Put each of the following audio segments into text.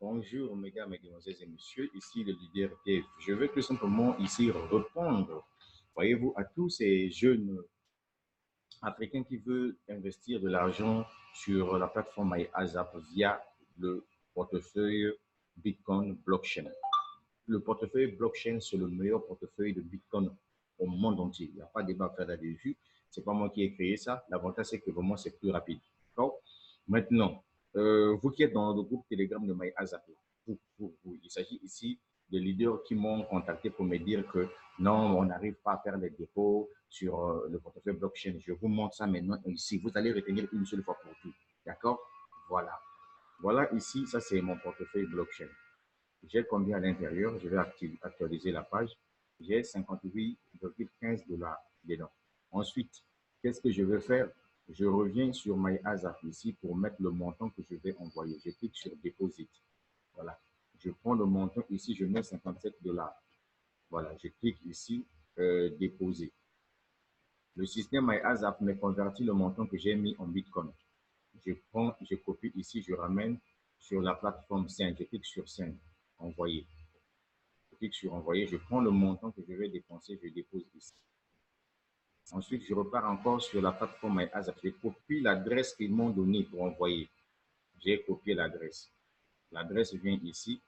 Bonjour, mesdames, mesdemoiselles et messieurs, ici le leader Dave. Je veux tout simplement ici répondre, voyez-vous, à tous ces jeunes Africains qui veulent investir de l'argent sur la plateforme MyAsap via le portefeuille Bitcoin Blockchain. Le portefeuille blockchain, c'est le meilleur portefeuille de Bitcoin au monde entier. Il n'y a pas de débat à faire là-dessus. Ce n'est pas moi qui ai créé ça. L'avantage, c'est que vraiment, c'est plus rapide. Maintenant, vous qui êtes dans le groupe Telegram de MyAsap, il s'agit ici de leaders qui m'ont contacté pour me dire que non, on n'arrive pas à faire les dépôts sur le portefeuille blockchain. Je vous montre ça maintenant ici. Vous allez retenir une seule fois pour tout. D'accord? Voilà. Voilà ici, ça c'est mon portefeuille blockchain. J'ai combien à l'intérieur? Je vais actualiser la page. J'ai 58,15 $ dedans. Ensuite, qu'est-ce que je vais faire? Je reviens sur MyAsap ici pour mettre le montant que je vais envoyer. Je clique sur Deposit. Voilà. Je prends le montant ici, je mets 57 $. Voilà, je clique ici, Déposer. Le système MyAsap me convertit le montant que j'ai mis en Bitcoin. Je prends, je copie ici, je ramène sur la plateforme Send. Je clique sur Send, envoyer. Je clique sur envoyer, je prends le montant que je vais dépenser, je dépose ici. Ensuite, je repars encore sur la plateforme MyAsap. Je copie l'adresse qu'ils m'ont donnée pour envoyer. J'ai copié l'adresse. L'adresse vient ici.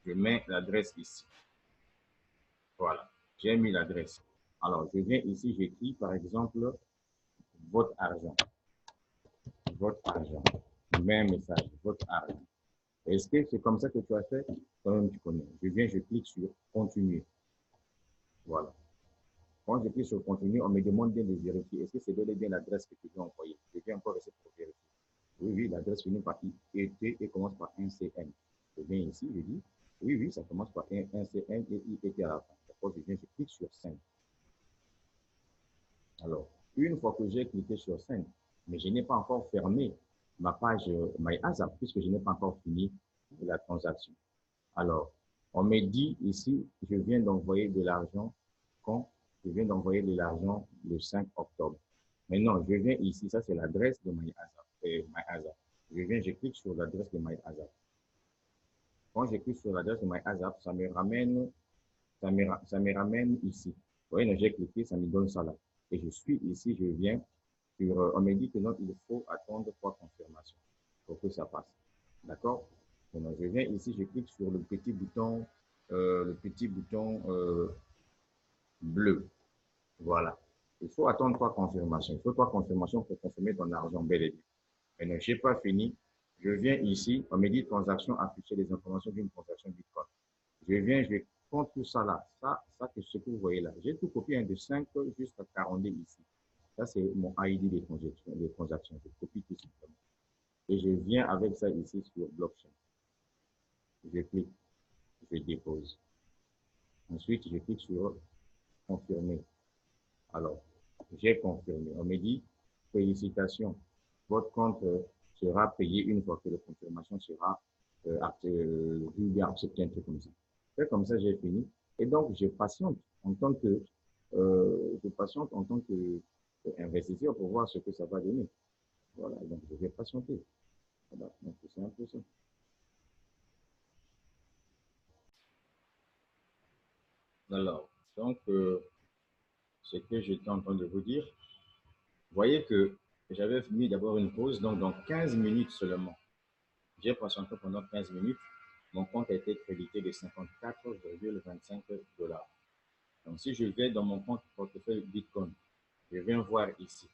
Je mets l'adresse ici. Voilà, j'ai mis l'adresse. Alors, je viens ici, j'écris par exemple votre argent. Votre argent. Je mets un message, votre argent. Est-ce que c'est comme ça que tu as fait? Toi-même, tu connais. Je viens, je clique sur continuer. Voilà. Quand je clique sur continue, on me demande bien de vérifier. Est-ce que c'est bel et bien l'adresse que tu veux envoyer? Je viens encore essayer pour vérifier. Oui, oui, l'adresse finit par IET et commence par 1CN. Je viens ici, je dis, oui, oui, ça commence par 1CN et IET à la fin. D'accord, je viens, je clique sur 5. Alors, une fois que j'ai cliqué sur 5, mais je n'ai pas encore fermé ma page MyAsap puisque je n'ai pas encore fini la transaction. Alors, on me dit ici, je viens d'envoyer de l'argent quand je viens d'envoyer de l'argent le 5 octobre. Maintenant, je viens ici, ça c'est l'adresse de MyAsap. Je viens, je clique sur l'adresse de MyAsap. Quand je clique sur l'adresse de MyAsap, ça me ramène ici. Vous voyez, j'ai cliqué, ça me donne ça là. Et je suis ici, je viens sur, on me dit que non, il faut attendre 3 confirmations pour que ça passe. D'accord? Donc, je viens ici, je clique sur le petit bouton bleu. Voilà. Il faut attendre 3 confirmations. Il faut 3 confirmations pour confirmer ton argent bel et bien. Maintenant, je n'ai pas fini. Je viens ici, on me dit transaction, afficher les informations d'une transaction Bitcoin. Je viens, je compte tout ça là. Ça, c'est ce que vous voyez là. J'ai tout copié de 5 jusqu'à 42 ici. Ça, c'est mon ID des transactions. Je copie tout simplement. Et je viens avec ça ici sur blockchain. Je clique, je dépose. Ensuite, je clique sur confirmer. Alors, j'ai confirmé. On me dit, félicitations, votre compte sera payé une fois que la confirmation sera acceptée, un truc comme ça. C'est comme ça, j'ai fini. Et donc, je patiente en tant que, investisseur pour voir ce que ça va donner. Voilà, donc je vais patienter. Voilà, donc c'est un peu ça. Alors, donc, ce que j'étais en train de vous dire, vous voyez que j'avais mis d'abord une pause, donc dans 15 minutes seulement. J'ai patienté pendant 15 minutes. Mon compte a été crédité de 54,25 $. Donc, si je vais dans mon compte portefeuille Bitcoin, je viens voir ici.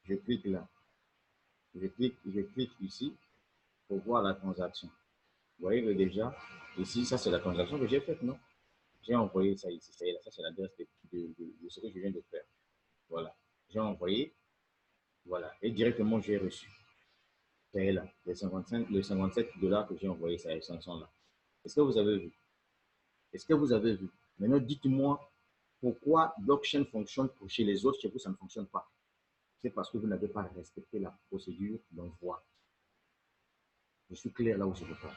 Je clique là. Je clique ici pour voir la transaction. Vous voyez que déjà, ici, ça c'est la transaction que j'ai faite, non? J'ai envoyé ça ici. Ça c'est l'adresse de ce que je viens de faire. Voilà. J'ai envoyé. Voilà. Et directement, j'ai reçu. C'est là. Les 57 $ que j'ai envoyé, ça, ils sont là. Est-ce que vous avez vu? Est-ce que vous avez vu? Maintenant, dites-moi pourquoi blockchain fonctionne pour chez les autres, chez vous, ça ne fonctionne pas. C'est parce que vous n'avez pas respecté la procédure d'envoi. Je suis clair là où je veux pas.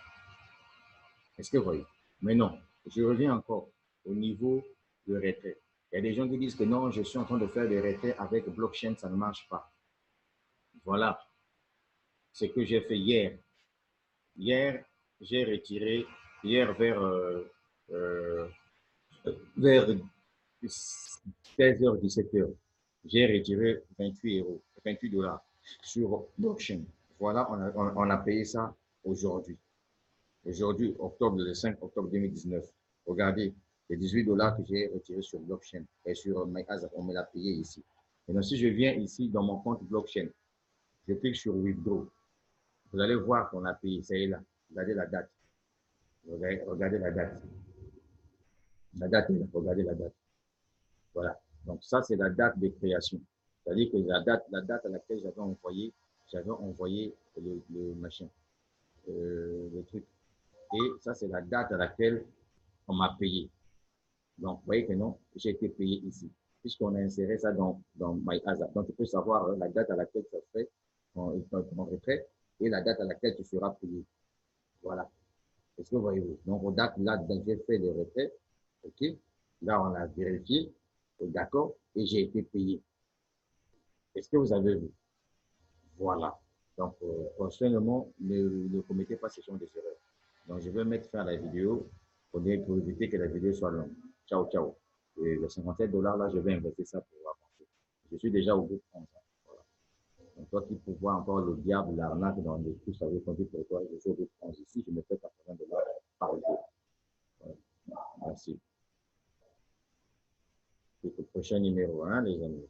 Est-ce que vous voyez? Mais non, je reviens encore au niveau de retrait. Il y a des gens qui disent que non, je suis en train de faire des retraits avec blockchain, ça ne marche pas. Voilà ce que j'ai fait hier. Hier, j'ai retiré hier euh, vers 16h, 17h. J'ai retiré 28 euros, 28 dollars sur blockchain. Voilà, on a payé ça aujourd'hui. Aujourd'hui, octobre, le 5 octobre 2019. Regardez, les 18 dollars que j'ai retirés sur blockchain et sur MyAza, on me l'a payé ici. Maintenant, si je viens ici dans mon compte blockchain, je clique sur Withdraw. Vous allez voir qu'on a payé, c'est là. Regardez la date. Regardez la date. La date est là, regardez la date. Voilà. Donc ça, c'est la date de création. C'est-à-dire que la date à laquelle j'avais envoyé le machin, le truc. Et ça, c'est la date à laquelle on m'a payé. Donc, vous voyez que non, j'ai été payé ici. Puisqu'on a inséré ça dans MyAza. Donc, tu peux savoir la date à laquelle tu as fait ton retrait et la date à laquelle tu seras payé. Voilà. Est-ce que vous voyez-vous? Donc, aux dates là, j'ai fait le retrait. OK? Là, on a vérifié. D'accord? Et j'ai été payé. Est-ce que vous avez vu? Voilà. Donc, prochainement, ne commettez pas ce genre de erreurs. Donc, je vais mettre fin à la vidéo pour éviter que la vidéo soit longue. Ciao, ciao. Et les 57 dollars, là, je vais investir ça pour avancer. Je suis déjà au bout de 11 ans. Voilà. Donc, toi qui peux voir encore le diable, l'arnaque dans les tout ça veut compter pour toi, je suis au bout de 11 ici, je me fais 80 dollars par jour. Voilà. Merci. Et le prochain numéro, hein, les amis.